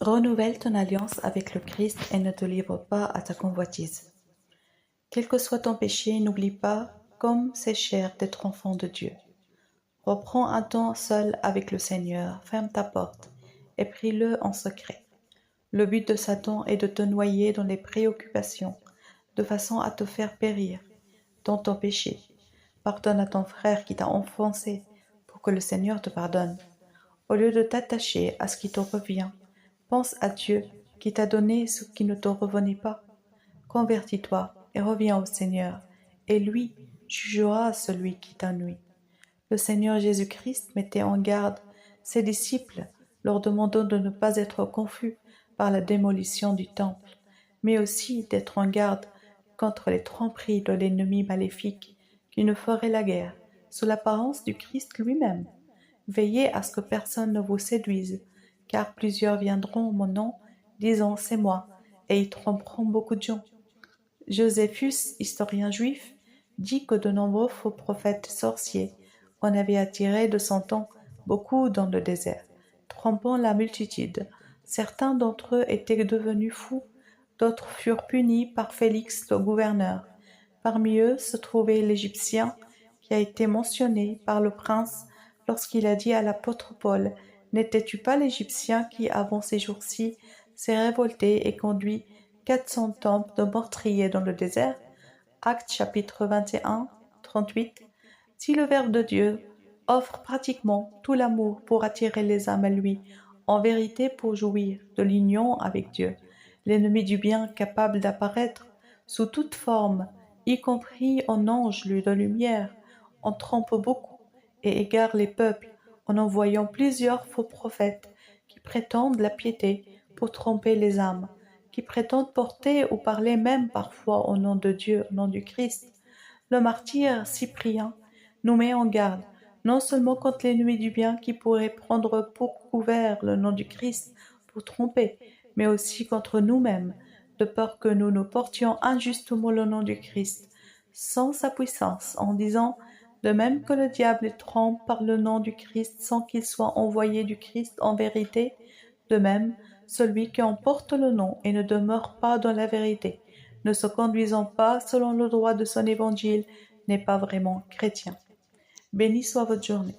Renouvelle ton alliance avec le Christ et ne te livre pas à ta convoitise. Quel que soit ton péché, n'oublie pas, comme c'est cher d'être enfant de Dieu. Reprends un temps seul avec le Seigneur, ferme ta porte et prie-le en secret. Le but de Satan est de te noyer dans les préoccupations, de façon à te faire périr dans ton péché. Pardonne à ton frère qui t'a offensé, pour que le Seigneur te pardonne. Au lieu de t'attacher à ce qui te revient, pense à Dieu qui t'a donné ce qui ne te revenait pas. Convertis-toi et reviens au Seigneur, et lui jugera celui qui t'ennuie. Le Seigneur Jésus-Christ mettait en garde ses disciples, leur demandant de ne pas être confus par la démolition du temple, mais aussi d'être en garde contre les tromperies de l'ennemi maléfique qui nous ferait la guerre, sous l'apparence du Christ lui-même. Veillez à ce que personne ne vous séduise, car plusieurs viendront en mon nom, disant c'est moi, et y tromperont beaucoup de gens. Joséphus, historien juif, dit que de nombreux faux prophètes sorciers en avaient attiré de son temps beaucoup dans le désert, trompant la multitude. Certains d'entre eux étaient devenus fous, d'autres furent punis par Félix le gouverneur. Parmi eux se trouvait l'Égyptien qui a été mentionné par le prince lorsqu'il a dit à l'apôtre Paul « N'étais-tu pas l'Égyptien qui, avant ces jours-ci, s'est révolté et conduit 400 hommes de meurtriers dans le désert ?» Actes chapitre 21, 38. Si le Verbe de Dieu offre pratiquement tout l'amour pour attirer les âmes à lui, en vérité pour jouir de l'union avec Dieu, l'ennemi du bien capable d'apparaître sous toute forme, y compris en ange de lumière, en trompe beaucoup et égare les peuples en envoyant plusieurs faux prophètes qui prétendent la piété pour tromper les âmes, qui prétendent porter ou parler même parfois au nom de Dieu, au nom du Christ. Le martyr Cyprien nous met en garde, non seulement contre l'ennemi du bien qui pourrait prendre pour couvert le nom du Christ pour tromper, mais aussi contre nous-mêmes, de peur que nous nous portions injustement le nom du Christ, sans sa puissance, en disant « De même que le diable trompe par le nom du Christ sans qu'il soit envoyé du Christ en vérité, de même, celui qui emporte le nom et ne demeure pas dans la vérité, ne se conduisant pas selon le droit de son évangile, n'est pas vraiment chrétien. » Béni soit votre journée.